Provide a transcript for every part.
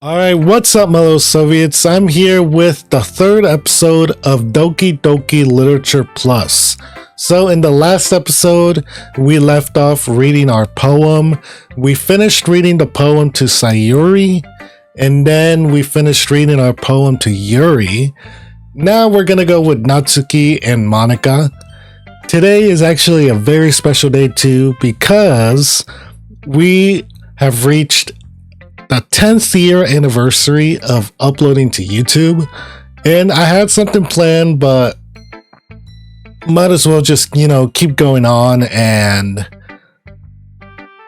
Alright, what's up, Mellow Soviets? I'm here with the third episode of Doki Doki Literature Plus. So in the last episode, we left off reading our poem. We finished reading the poem to Sayuri, and then we finished reading our poem to Yuri. Now we're gonna go with Natsuki and Monika. Today is actually a very special day too, because we have reached the 10th year anniversary of uploading to YouTube, and I had something planned, but might as well just, keep going on, and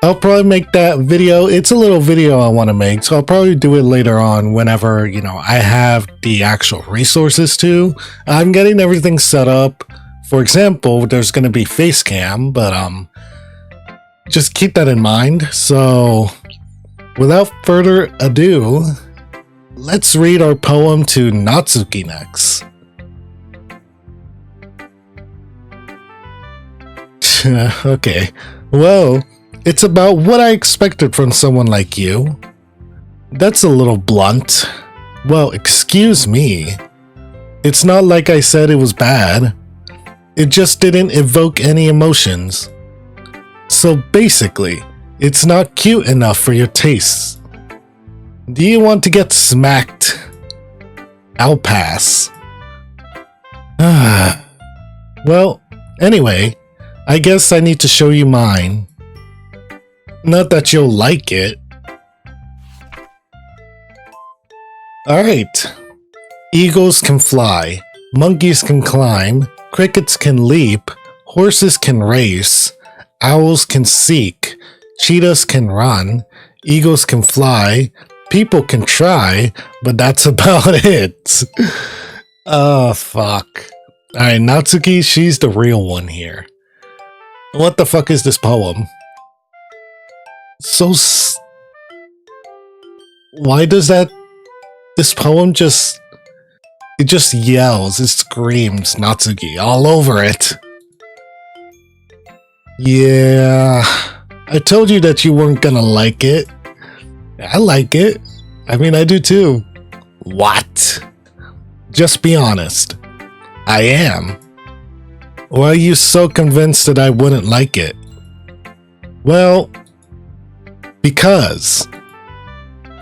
I'll probably make that video. It's a little video I want to make, so I'll probably do it later on whenever, I have the actual resources to. I'm getting everything set up. For example, there's going to be face cam, but just keep that in mind. So without further ado, let's read our poem to Natsuki next. Okay, well, it's about what I expected from someone like you. That's a little blunt. Well, excuse me. It's not like I said it was bad. It just didn't evoke any emotions. So basically, it's not cute enough for your tastes. Do you want to get smacked? I'll pass. Well, anyway, I guess I need to show you mine. Not that you'll like it. Alright. Eagles can fly. Monkeys can climb. Crickets can leap. Horses can race. Owls can seek. Cheetahs can run, eagles can fly, people can try, but that's about it. Oh, fuck. Alright, Natsuki, she's the real one here. What the fuck is this poem? Why does this poem just yells, it screams Natsuki all over it. Yeah, I told you that you weren't gonna like it. I like it. I mean, I do too. What? Just be honest. I am. Why are you so convinced that I wouldn't like it? Well, because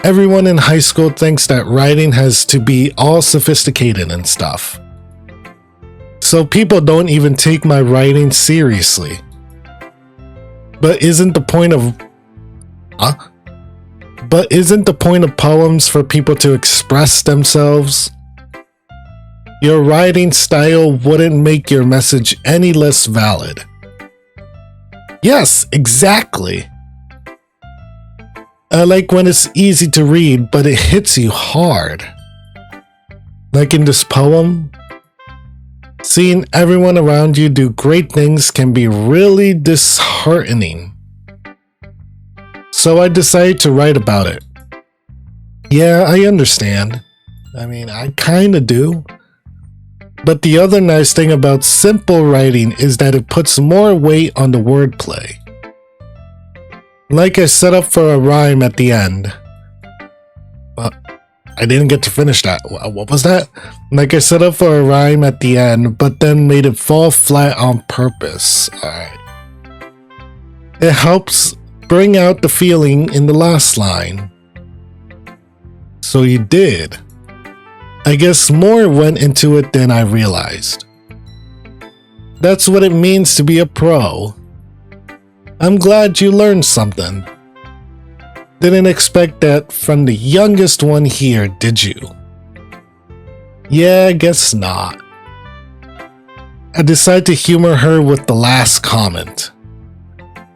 everyone in high school thinks that writing has to be all sophisticated and stuff. So people don't even take my writing seriously. But isn't the point of poems for people to express themselves? Your writing style wouldn't make your message any less valid. Yes, exactly. I like when it's easy to read, but it hits you hard. Like in this poem, seeing everyone around you do great things can be really disheartening. So I decided to write about it. Yeah, I understand. I mean, I kinda do. But the other nice thing about simple writing is that it puts more weight on the wordplay. Like I set up for a rhyme at the end. But I didn't get to finish that. What was that? Like I set up for a rhyme at the end, but then made it fall flat on purpose. Alright. It helps bring out the feeling in the last line. So you did. I guess more went into it than I realized. That's what it means to be a pro. I'm glad you learned something. Didn't expect that from the youngest one here, did you? Yeah, I guess not. I decided to humor her with the last comment.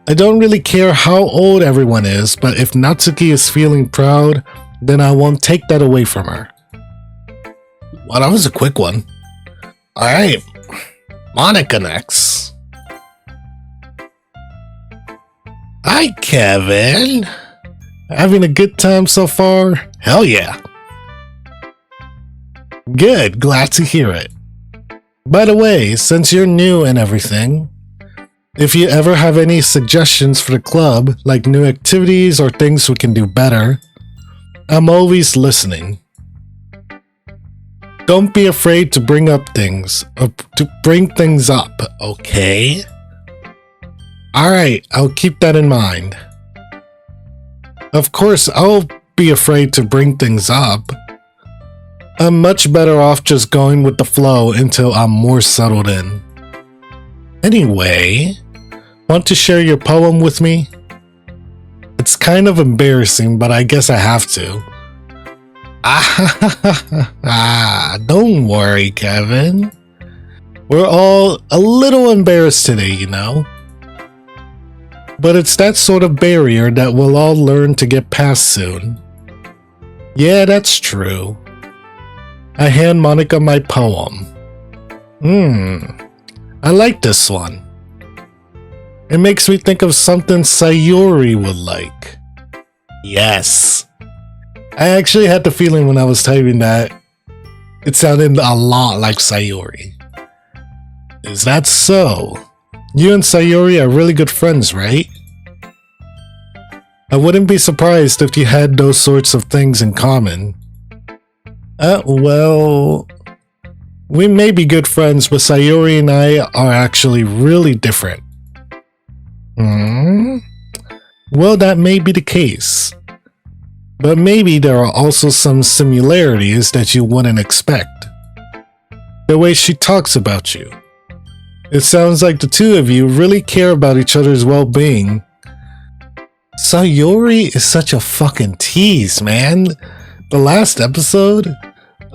I don't really care how old everyone is, but if Natsuki is feeling proud, then I won't take that away from her. Well, that was a quick one. Alright, Monika next. Hi, Kevin. Having a good time so far? Hell yeah. Good, glad to hear it. By the way, since you're new and everything, if you ever have any suggestions for the club, like new activities or things we can do better, I'm always listening. Don't be afraid to bring up things, okay? Alright, I'll keep that in mind. Of course, I'll be afraid to bring things up. I'm much better off just going with the flow until I'm more settled in. Anyway, want to share your poem with me? It's kind of embarrassing, but I guess I have to. Don't worry, Kevin. We're all a little embarrassed today, you know? But it's that sort of barrier that we'll all learn to get past soon. Yeah, that's true. I hand Monika my poem. I like this one. It makes me think of something Sayuri would like. Yes. I actually had the feeling when I was typing that it sounded a lot like Sayuri. Is that so? You and Sayuri are really good friends, right? I wouldn't be surprised if you had those sorts of things in common. Well, we may be good friends, but Sayuri and I are actually really different. Well, that may be the case. But maybe there are also some similarities that you wouldn't expect. The way she talks about you. It sounds like the two of you really care about each other's well-being. Sayuri is such a fucking tease, man. The last episode?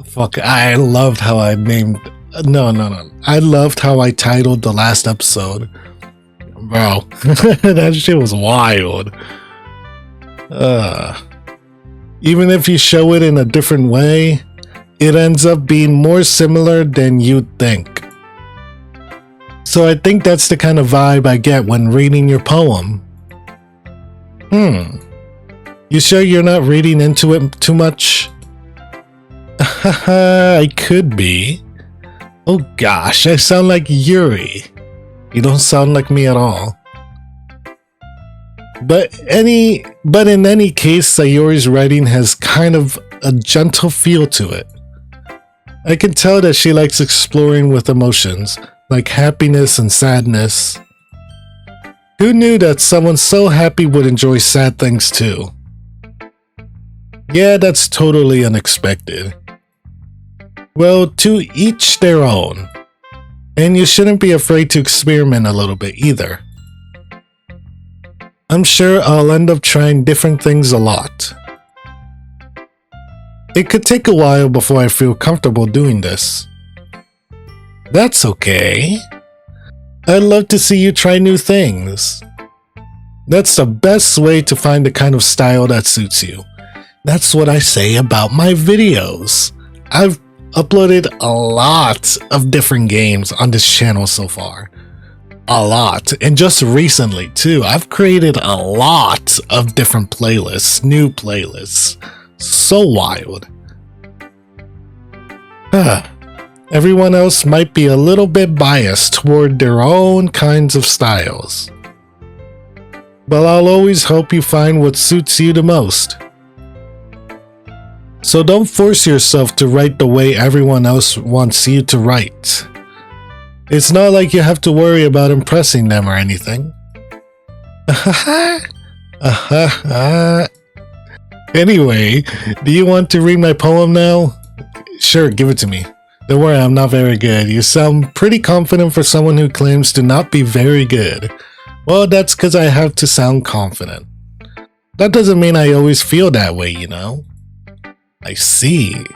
Fuck, I loved how I named... No. I loved how I titled the last episode. Bro, that shit was wild. Even if you show it in a different way, it ends up being more similar than you'd think. So I think that's the kind of vibe I get when reading your poem. You sure you're not reading into it too much? I could be. Oh gosh, I sound like Yuri. You don't sound like me at all. But in any case, Sayuri's writing has kind of a gentle feel to it. I can tell that she likes exploring with emotions, like happiness and sadness. Who knew that someone so happy would enjoy sad things too? Yeah, that's totally unexpected. Well, to each their own. And you shouldn't be afraid to experiment a little bit either. I'm sure I'll end up trying different things a lot. It could take a while before I feel comfortable doing this. That's okay. I'd love to see you try new things. That's the best way to find the kind of style that suits you. That's what I say about my videos. I've uploaded a lot of different games on this channel so far. A lot. And just recently too, I've created a lot of different playlists, new playlists. So wild. Everyone else might be a little bit biased toward their own kinds of styles. But I'll always hope you find what suits you the most. So don't force yourself to write the way everyone else wants you to write. It's not like you have to worry about impressing them or anything. Anyway, do you want to read my poem now? Sure, give it to me. Don't worry, I'm not very good. You sound pretty confident for someone who claims to not be very good. Well, that's because I have to sound confident. That doesn't mean I always feel that way, you know? I see.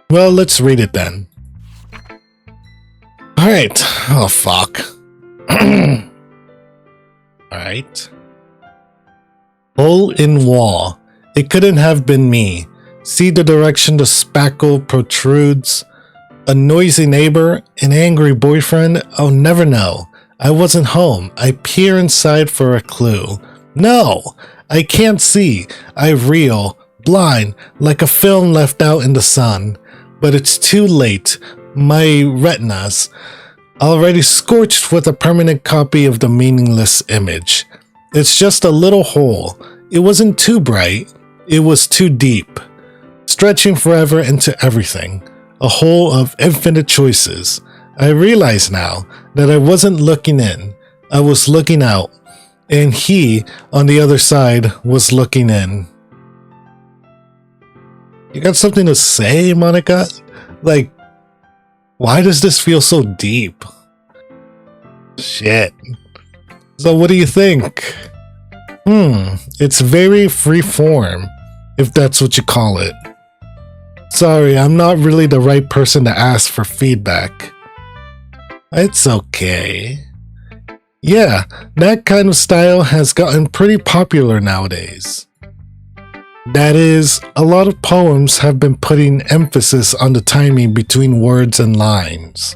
Well, let's read it then. Alright. Oh, fuck. Alright. Hole in wall. It couldn't have been me. See the direction the spackle protrudes. A noisy neighbor, an angry boyfriend. I'll never know. I wasn't home. I peer inside for a clue. No! I can't see. I reel. Blind, like a film left out in the sun. But it's too late. My retinas already scorched with a permanent copy of the meaningless image. It's just a little hole. It wasn't too bright. It was too deep, stretching forever into everything, a whole of infinite choices. I realize now that I wasn't looking in, I was looking out, and he, on the other side, was looking in. You got something to say, Monika? Like, why does this feel so deep? Shit. So what do you think? It's very free form, if that's what you call it. Sorry, I'm not really the right person to ask for feedback. It's okay. Yeah, that kind of style has gotten pretty popular nowadays. That is, a lot of poems have been putting emphasis on the timing between words and lines.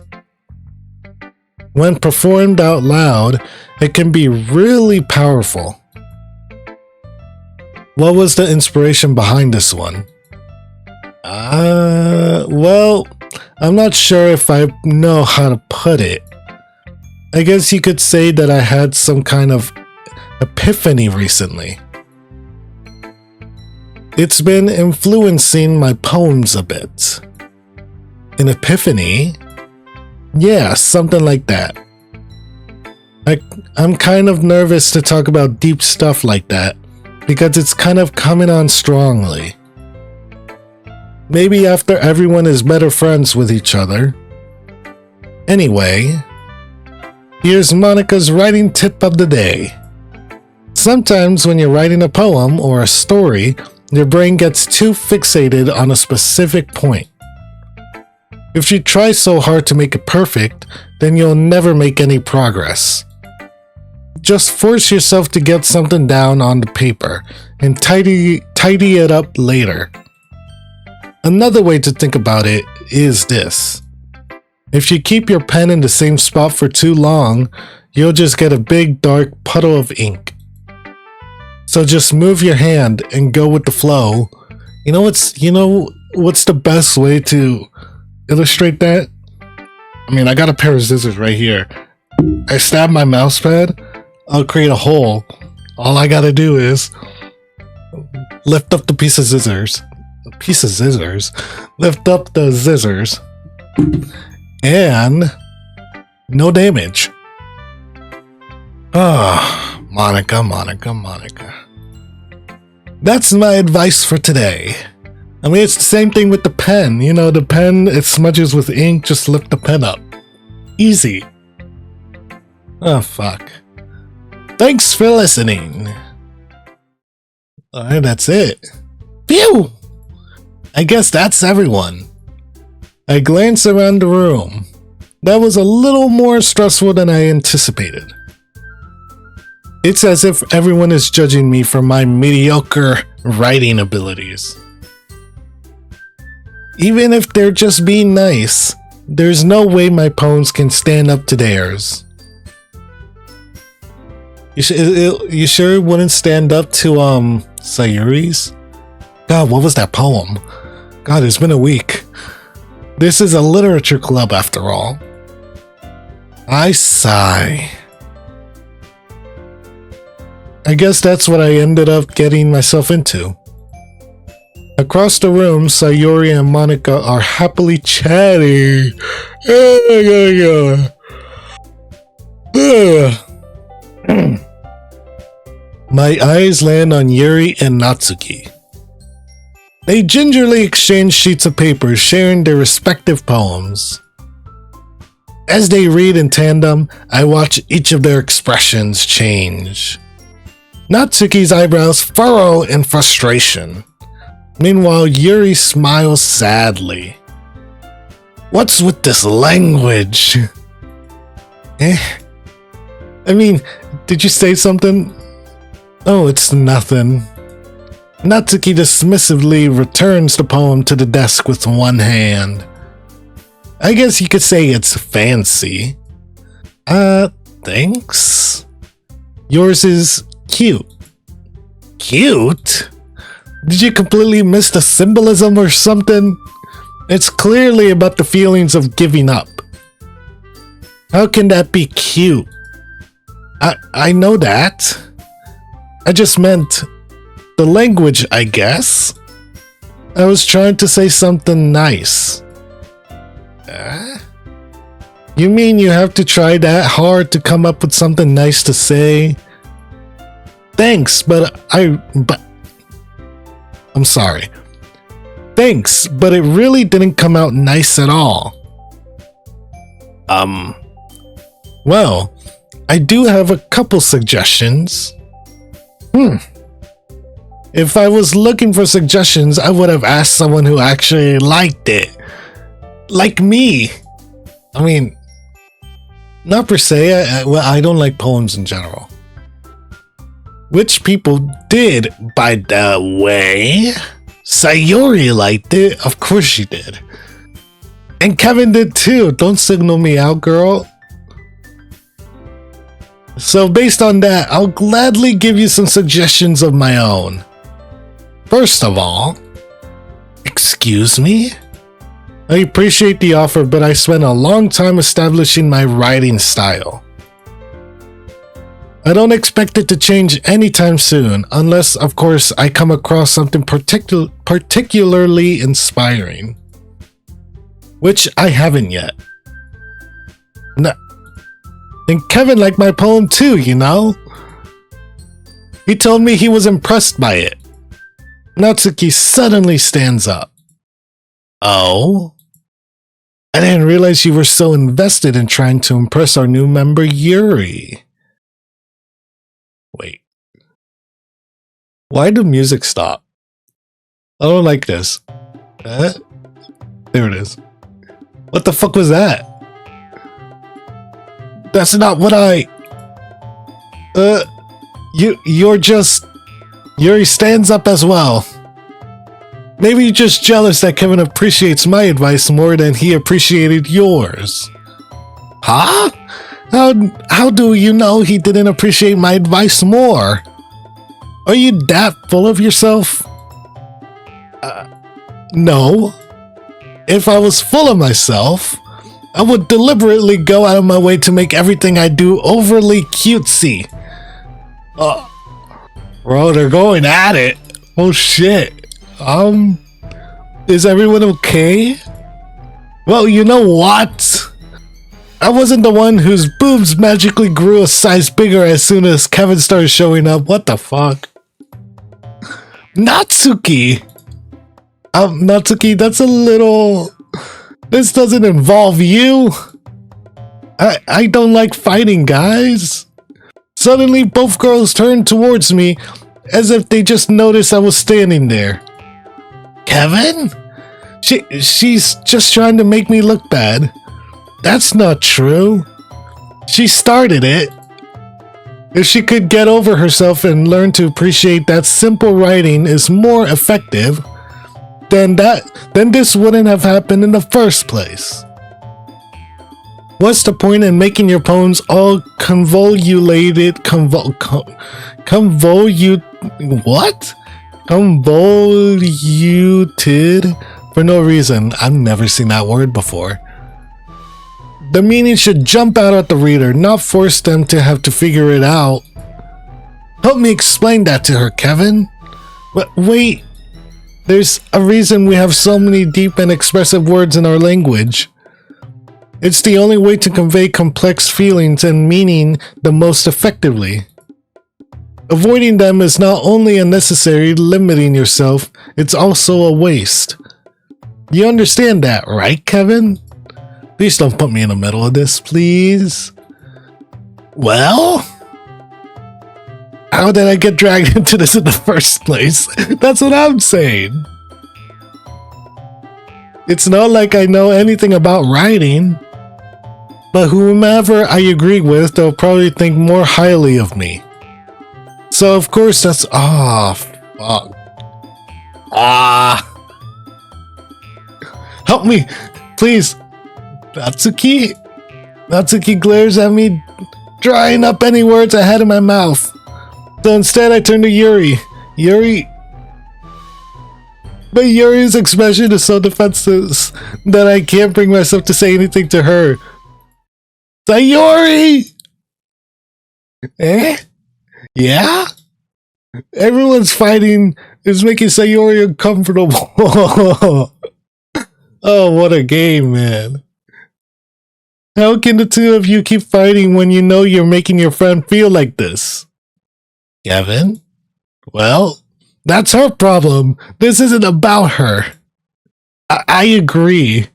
When performed out loud, it can be really powerful. What was the inspiration behind this one? Well, I'm not sure if I know how to put it. I guess you could say that I had some kind of epiphany recently. It's been influencing my poems a bit. An epiphany? Yeah, something like that. I'm kind of nervous to talk about deep stuff like that because it's kind of coming on strongly. Maybe after everyone is better friends with each other. Anyway, here's Monika's writing tip of the day. Sometimes when you're writing a poem or a story, your brain gets too fixated on a specific point. If you try so hard to make it perfect, then you'll never make any progress. Just force yourself to get something down on the paper and tidy it up later. Another way to think about it is this. If you keep your pen in the same spot for too long, you'll just get a big dark puddle of ink. So just move your hand and go with the flow. You know what's the best way to illustrate that? I mean, I got a pair of scissors right here. I stab my mouse pad, I'll create a hole. All I gotta do is lift up the piece of scissors. Lift up the scissors. And no damage. Monika. That's my advice for today. I mean, it's the same thing with the pen. The pen, it smudges with ink, just lift the pen up. Easy. Oh, fuck. Thanks for listening. Alright, that's it. Phew! I guess that's everyone. I glanced around the room. That was a little more stressful than I anticipated. It's as if everyone is judging me for my mediocre writing abilities. Even if they're just being nice, there's no way my poems can stand up to theirs. You sure it wouldn't stand up to, Sayuri's? God, what was that poem? God, it's been a week. This is a literature club after all. I sigh. I guess that's what I ended up getting myself into. Across the room, Sayuri and Monika are happily chatting. My eyes land on Yuri and Natsuki. They gingerly exchange sheets of paper, sharing their respective poems. As they read in tandem, I watch each of their expressions change. Natsuki's eyebrows furrow in frustration. Meanwhile, Yuri smiles sadly. What's with this language? I mean, did you say something? Oh, it's nothing. Natsuki dismissively returns the poem to the desk with one hand. I guess you could say it's fancy. Thanks. Yours is cute. Cute? Did you completely miss the symbolism or something? It's clearly about the feelings of giving up. How can that be cute? I know that. I just meant The language, I guess. I was trying to say something nice. You mean you have to try that hard to come up with something nice to say? Thanks, but I'm sorry. Thanks, but it really didn't come out nice at all. Well, I do have a couple suggestions. If I was looking for suggestions, I would have asked someone who actually liked it. Like me. I mean, not per se, I don't like poems in general. Which people did, by the way. Sayori liked it, of course she did. And Kevin did too, don't signal me out, girl. So based on that, I'll gladly give you some suggestions of my own. First of all, excuse me? I appreciate the offer, but I spent a long time establishing my writing style. I don't expect it to change anytime soon, unless, of course, I come across something particularly inspiring. Which I haven't yet. And Kevin liked my poem too, you know? He told me he was impressed by it. Natsuki suddenly stands up. Oh? I didn't realize you were so invested in trying to impress our new member, Yuri. Wait. Why did music stop? I don't like this. There it is. What the fuck was that? That's not what you're just... Yuri stands up as well. Maybe you're just jealous that Kevin appreciates my advice more than he appreciated yours. Huh? How do you know he didn't appreciate my advice more? Are you that full of yourself? No. If I was full of myself, I would deliberately go out of my way to make everything I do overly cutesy. Bro, they're going at it. Oh shit. Is everyone okay? Well, you know what? I wasn't the one whose boobs magically grew a size bigger as soon as Kevin started showing up. What the fuck? Natsuki! Natsuki, that's a little... This doesn't involve you. I don't like fighting, guys. Suddenly, both girls turned towards me as if they just noticed I was standing there. Kevin? She's just trying to make me look bad. That's not true. She started it. If she could get over herself and learn to appreciate that simple writing is more effective, then this wouldn't have happened in the first place. What's the point in making your poems all convoluted for no reason? I've never seen that word before. The meaning should jump out at the reader, not force them to have to figure it out. Help me explain that to her, Kevin. But wait, there's a reason we have so many deep and expressive words in our language. It's the only way to convey complex feelings and meaning the most effectively. Avoiding them is not only unnecessary, limiting yourself, it's also a waste. You understand that, right, Kevin? Please don't put me in the middle of this, please. Well? How did I get dragged into this in the first place? That's what I'm saying. It's not like I know anything about writing. But whomever I agree with, they'll probably think more highly of me. So of course that's... fuck. Help me! Please! Natsuki? Natsuki glares at me, drying up any words I had in my mouth. So instead I turn to Yuri. But Yuri's expression is so defensive that I can't bring myself to say anything to her. Sayori! Eh? Yeah? Everyone's fighting is making Sayori uncomfortable. Oh, what a game, man. How can the two of you keep fighting when you know you're making your friend feel like this? Kevin? Well, that's her problem. This isn't about her. I agree.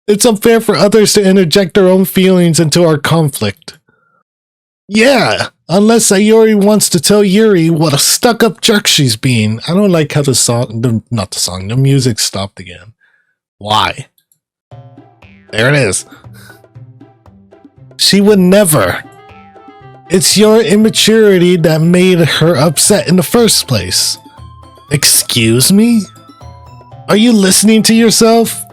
It's unfair for others to interject their own feelings into our conflict. Yeah, unless Sayori wants to tell Yuri what a stuck-up jerk she's being. I don't like how the music stopped again. Why? There it is. She would never. It's your immaturity that made her upset in the first place. Excuse me? Are you listening to yourself?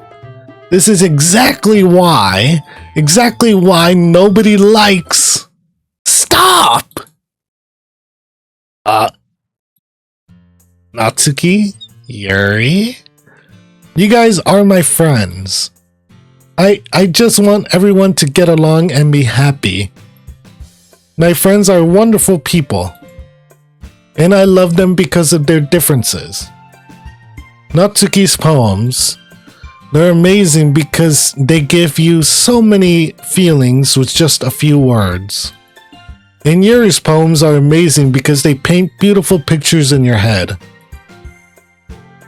This is exactly why nobody likes... Stop! Natsuki? Yuri? You guys are my friends. I just want everyone to get along and be happy. My friends are wonderful people. And I love them because of their differences. Natsuki's poems, they're amazing because they give you so many feelings with just a few words. And Yuri's poems are amazing because they paint beautiful pictures in your head.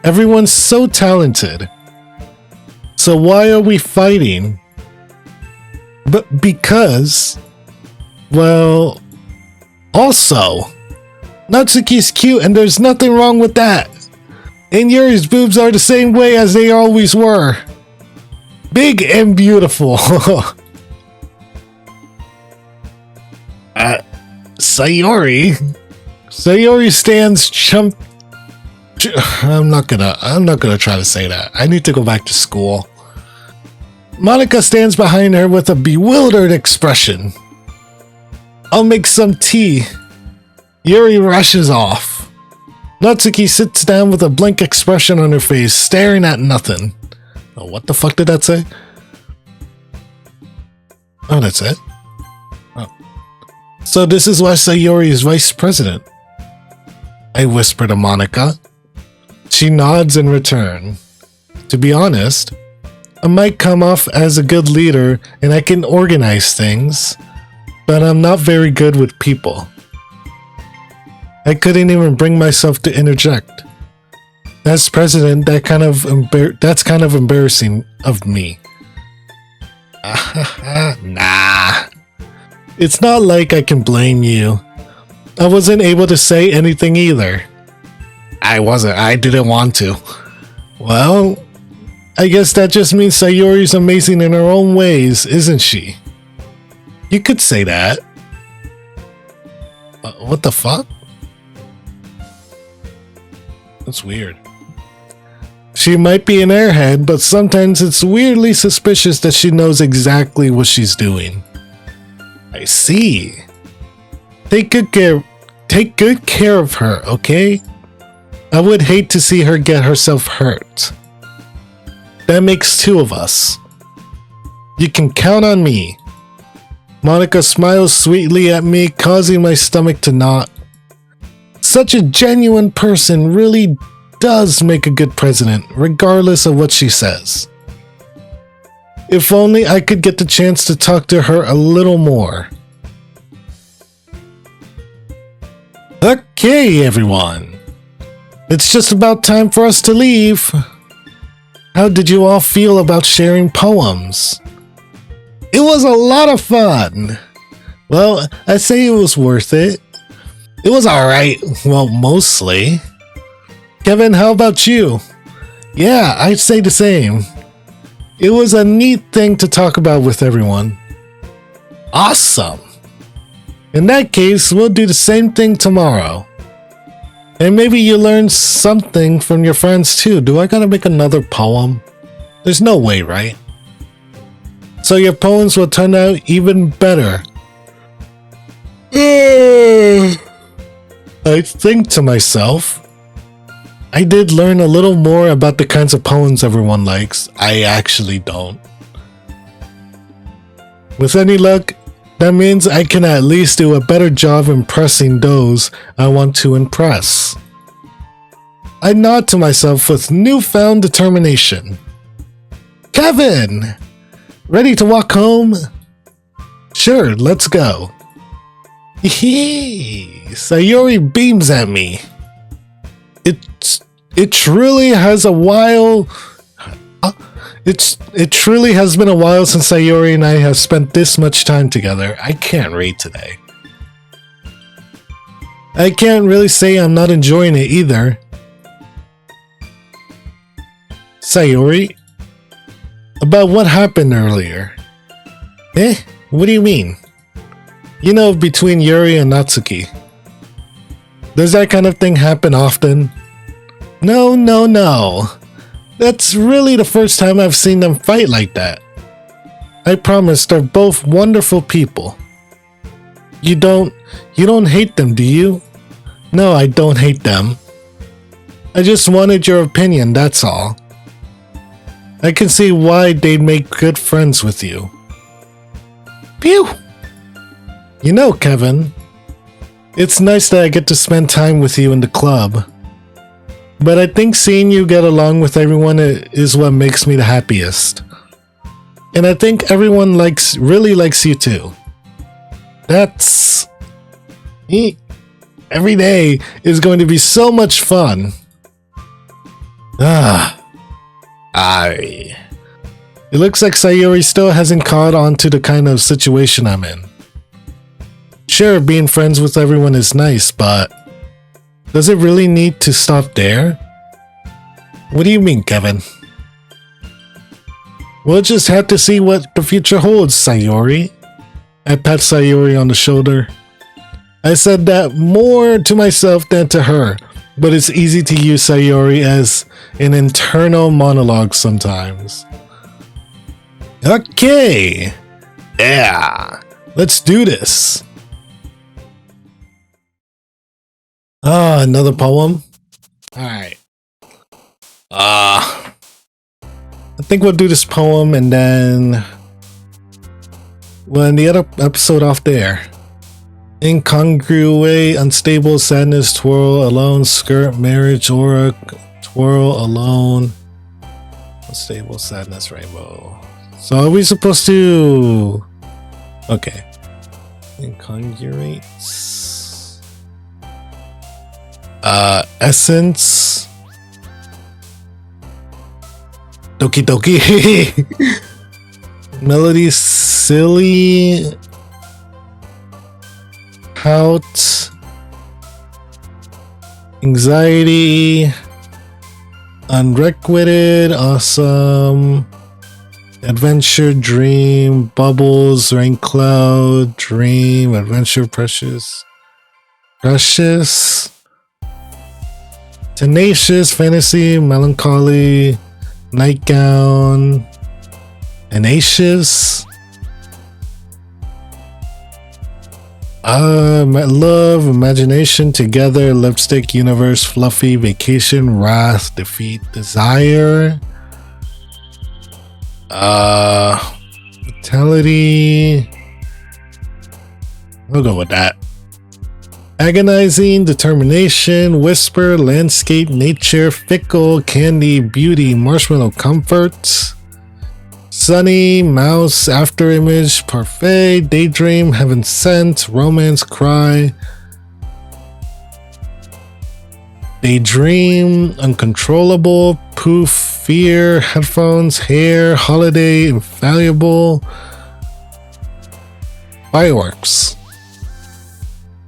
Everyone's so talented. So why are we fighting? But because, well, also, Natsuki's cute and there's nothing wrong with that. And Yuri's boobs are the same way as they always were. Big and beautiful. Sayori stands chump. I'm not gonna try to say that. I need to go back to school. Monika stands behind her with a bewildered expression. I'll make some tea. Yuri rushes off. Natsuki sits down with a blank expression on her face, staring at nothing. Oh, what the fuck did that say? Oh, that's it? Oh. So this is why Sayori is vice president. I whisper to Monika. She nods in return. To be honest, I might come off as a good leader and I can organize things, but I'm not very good with people. I couldn't even bring myself to interject. As president, that's kind of embarrassing of me. Nah. It's not like I can blame you. I wasn't able to say anything either. I didn't want to. Well, I guess that just means Sayori's amazing in her own ways, isn't she? You could say that. What the fuck? That's weird. She might be an airhead, but sometimes it's weirdly suspicious that she knows exactly what she's doing. I see. Take good care of her, okay? I would hate to see her get herself hurt. That makes two of us. You can count on me. Monika smiles sweetly at me, causing my stomach to knot. Such a genuine person really does make a good president, regardless of what she says. If only I could get the chance to talk to her a little more. Okay, everyone. It's just about time for us to leave. How did you all feel about sharing poems? It was a lot of fun. Well, I'd say it was worth it. It was alright. Well, mostly. Kevin, how about you? Yeah, I'd say the same. It was a neat thing to talk about with everyone. Awesome. In that case, we'll do the same thing tomorrow. And maybe you learn something from your friends too. Do I gotta make another poem? There's no way, right? So your poems will turn out even better. I think to myself, I did learn a little more about the kinds of poems everyone likes. I actually don't. With any luck, That means I can at least do a better job impressing those I want to impress. I nod to myself with newfound determination. Kevin! Ready to walk home? Sure, let's go. Sayori beams at me. It truly has been a while since Sayori and I have spent this much time together. I can't read today. I can't really say I'm not enjoying it either. Sayori? About what happened earlier? Eh? What do you mean? You know, between Yuri and Natsuki. Does that kind of thing happen often? No. That's really the first time I've seen them fight like that. I promise they're both wonderful people. You don't hate them, do you? No, I don't hate them. I just wanted your opinion, that's all. I can see why they'd make good friends with you. Phew! You know, Kevin, it's nice that I get to spend time with you in the club. But I think seeing you get along with everyone is what makes me the happiest. And I think everyone really likes you too. Every day is going to be so much fun. It looks like Sayori still hasn't caught on to the kind of situation I'm in. Sure, being friends with everyone is nice, but does it really need to stop there? What do you mean, Kevin? We'll just have to see what the future holds, Sayori. I pat Sayori on the shoulder. I said that more to myself than to her, but it's easy to use Sayori as an internal monologue sometimes. Okay! Yeah! Let's do this! Another poem? Alright. I think we'll do this poem and then we'll end the other episode off there. Incongruous, unstable, sadness, twirl, alone, skirt, marriage, aura, twirl, alone, unstable, sadness, rainbow. So are we supposed to... Okay. Incongruous. Essence. Doki Doki. Melody, silly. Pout. Anxiety. Unrequited. Awesome. Adventure, dream, bubbles, rain cloud, dream, adventure, precious. Precious. Tenacious, fantasy, melancholy, nightgown, tenacious. Love, imagination, together, lipstick, universe, fluffy, vacation, wrath, defeat, desire. Vitality. We'll go with that. Agonizing, determination, whisper, landscape, nature, fickle, candy, beauty, marshmallow, comfort, sunny, mouse, after image, parfait, daydream, heaven sent, romance, cry, daydream, uncontrollable, poof, fear, headphones, hair, holiday, infallible, fireworks.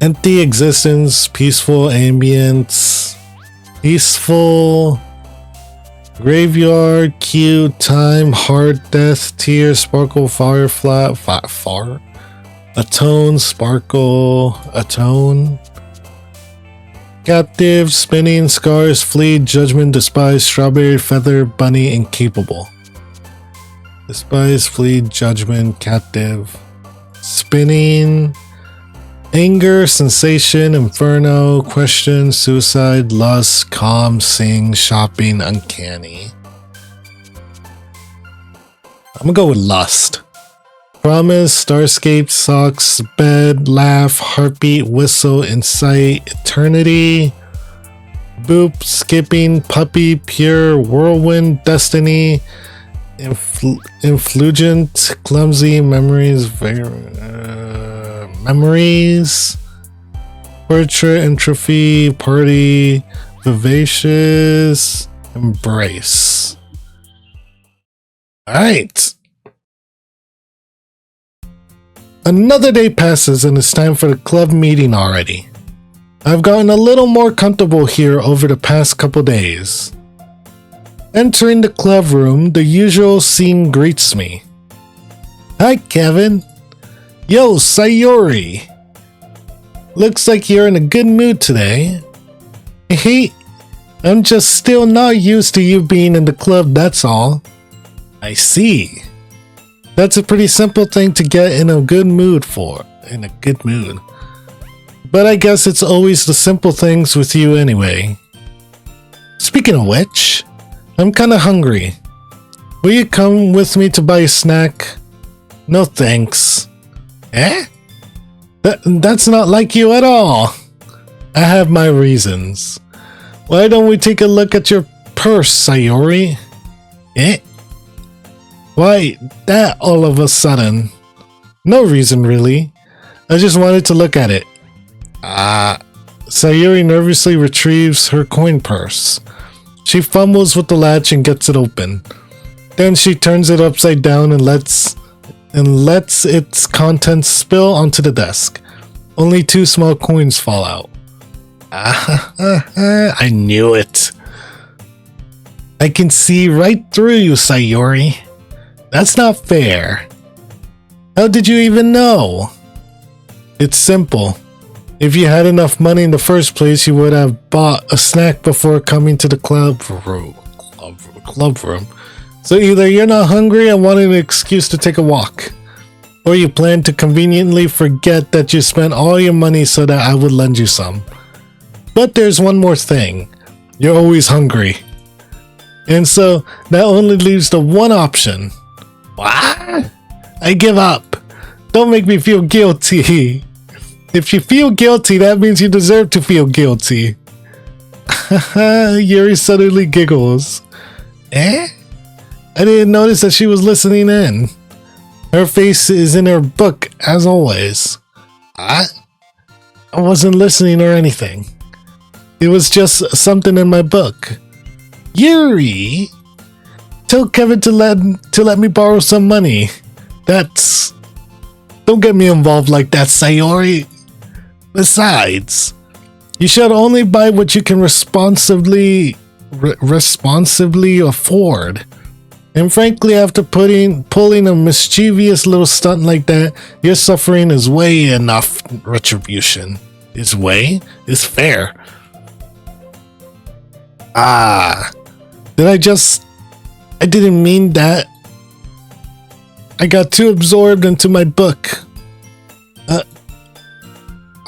Empty existence, peaceful ambience, peaceful, graveyard, cute, time, heart, death, tear, sparkle, firefly, far, atone, sparkle, atone, captive, spinning, scars, flee, judgment, despise, strawberry, feather, bunny, incapable. Despise, flee, judgment, captive, spinning, anger, sensation, inferno, question, suicide, lust, calm, sing, shopping, uncanny. I'm gonna go with lust. Promise, Starscape, Socks, Bed, Laugh, Heartbeat, Whistle, Insight, Eternity, Boop, Skipping, Puppy, Pure, Whirlwind, Destiny, Influgent, Clumsy, Memories, Memories, Portrait, Entropy, Party, Vivacious, Embrace. Alright. Another day passes and it's time for the club meeting already. I've gotten a little more comfortable here over the past couple days. Entering the club room, the usual scene greets me. Hi, Kevin. Yo, Sayori. Looks like you're in a good mood today. Hey, I'm just still not used to you being in the club, that's all. I see. That's a pretty simple thing to get in a good mood for. In a good mood. But I guess it's always the simple things with you anyway. Speaking of which, I'm kinda hungry. Will you come with me to buy a snack? No thanks. Eh? That's not like you at all. I have my reasons. Why don't we take a look at your purse, Sayori? Eh? Why that all of a sudden? No reason really. I just wanted to look at it. Sayori nervously retrieves her coin purse. She fumbles with the latch and gets it open. Then she turns it upside down and lets its contents spill onto the desk. Only 2 small coins fall out. I knew it. I can see right through you, Sayori. That's not fair. How did you even know? It's simple. If you had enough money in the first place, you would have bought a snack before coming to the club room. So either you're not hungry and wanted an excuse to take a walk, or you plan to conveniently forget that you spent all your money so that I would lend you some. But there's one more thing. You're always hungry. And so that only leaves the one option. What? I give up. Don't make me feel guilty. If you feel guilty, that means you deserve to feel guilty. Yuri suddenly giggles. Eh? I didn't notice that she was listening in. Her face is in her book, as always. I wasn't listening or anything. It was just something in my book. Yuri! Tell Kevin to let me borrow some money. Don't get me involved like that, Sayori. Besides, you should only buy what you can responsibly afford. And frankly, after pulling a mischievous little stunt like that, your suffering is way enough retribution. Is fair. I didn't mean that. I got too absorbed into my book.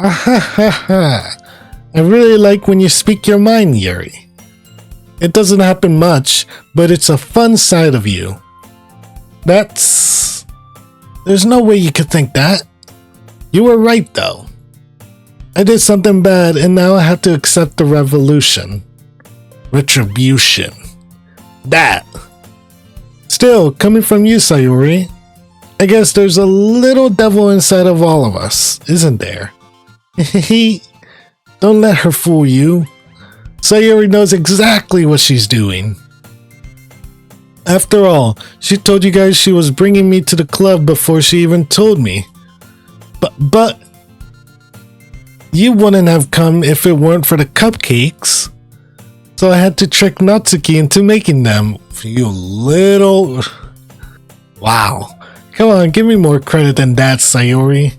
I really like when you speak your mind, Yuri. It doesn't happen much, but it's a fun side of you. There's no way you could think that. You were right, though. I did something bad, and now I have to accept the retribution. That. Still, coming from you, Sayori, I guess there's a little devil inside of all of us, isn't there? Don't let her fool you. Sayori knows exactly what she's doing. After all, she told you guys she was bringing me to the club before she even told me. But you wouldn't have come if it weren't for the cupcakes. So I had to trick Natsuki into making them. You little... Wow. Come on, give me more credit than that, Sayori.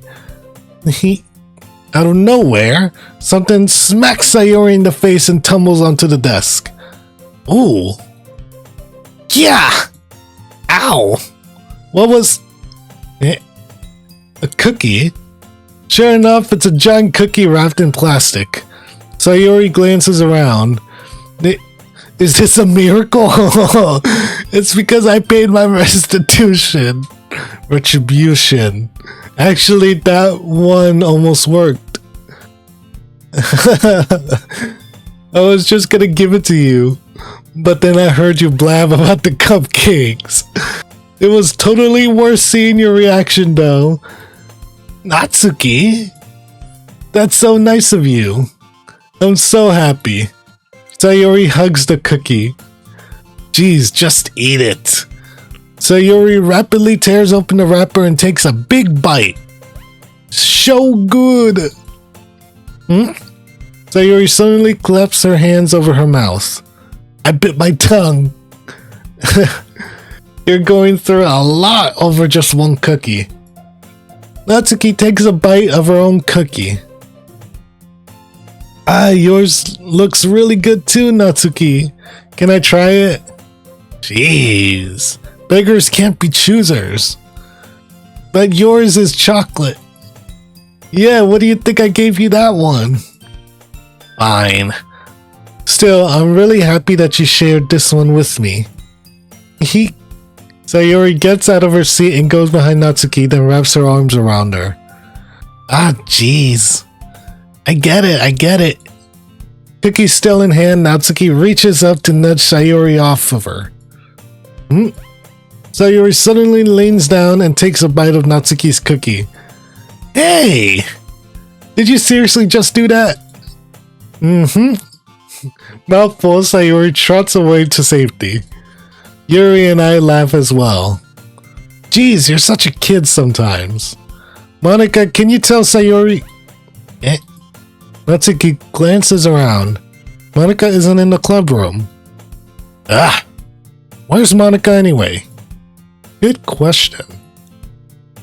Out of nowhere, something smacks Sayori in the face and tumbles onto the desk. Ooh. Yeah! Ow! What was... a cookie? Sure enough, it's a giant cookie wrapped in plastic. Sayori glances around. Is this a miracle? It's because I paid my restitution. Retribution. Actually, that one almost worked. I was just gonna give it to you, but then I heard you blab about the cupcakes. It was totally worth seeing your reaction though. Natsuki? That's so nice of you. I'm so happy. Sayori hugs the cookie. Geez, just eat it. Sayori rapidly tears open the wrapper and takes a big bite. So good. Sayori suddenly claps her hands over her mouth. I bit my tongue. You're going through a lot over just one cookie. Natsuki takes a bite of her own cookie. Yours looks really good too, Natsuki. Can I try it? Jeez. Beggars can't be choosers. But yours is chocolate. Yeah, what do you think I gave you that one? Fine. Still, I'm really happy that you shared this one with me. Sayori gets out of her seat and goes behind Natsuki, then wraps her arms around her. Jeez. I get it. Cookie still in hand, Natsuki reaches up to nudge Sayori off of her. Sayori suddenly leans down and takes a bite of Natsuki's cookie. Hey! Did you seriously just do that? Mouthful, Sayori trots away to safety. Yuri and I laugh as well. Geez, you're such a kid sometimes. Monika, can you tell Sayori? Natsuki glances around. Monika isn't in the club room. Where's Monika anyway? Good question.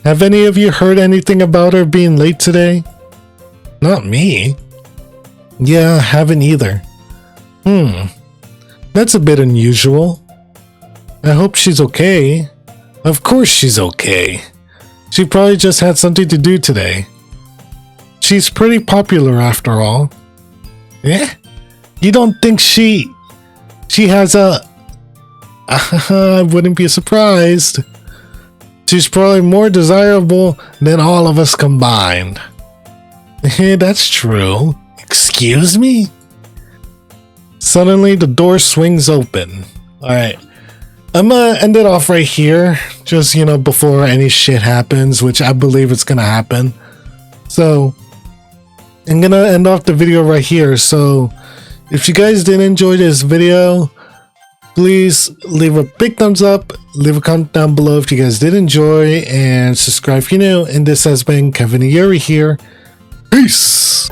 Have any of you heard anything about her being late today? Not me. Yeah, I haven't either. That's a bit unusual. I hope she's okay. Of course she's okay. She probably just had something to do today. She's pretty popular after all. You don't think she has a... I wouldn't be surprised. She's probably more desirable than all of us combined. That's true. Excuse me? Suddenly the door swings open. Alright. I'm gonna end it off right here. Just, before any shit happens, which I believe it's gonna happen. So, I'm gonna end off the video right here. So, if you guys did enjoy this video, please leave a big thumbs up, leave a comment down below if you guys did enjoy, and subscribe if you're new. And this has been Kevin and Yuri here. Peace!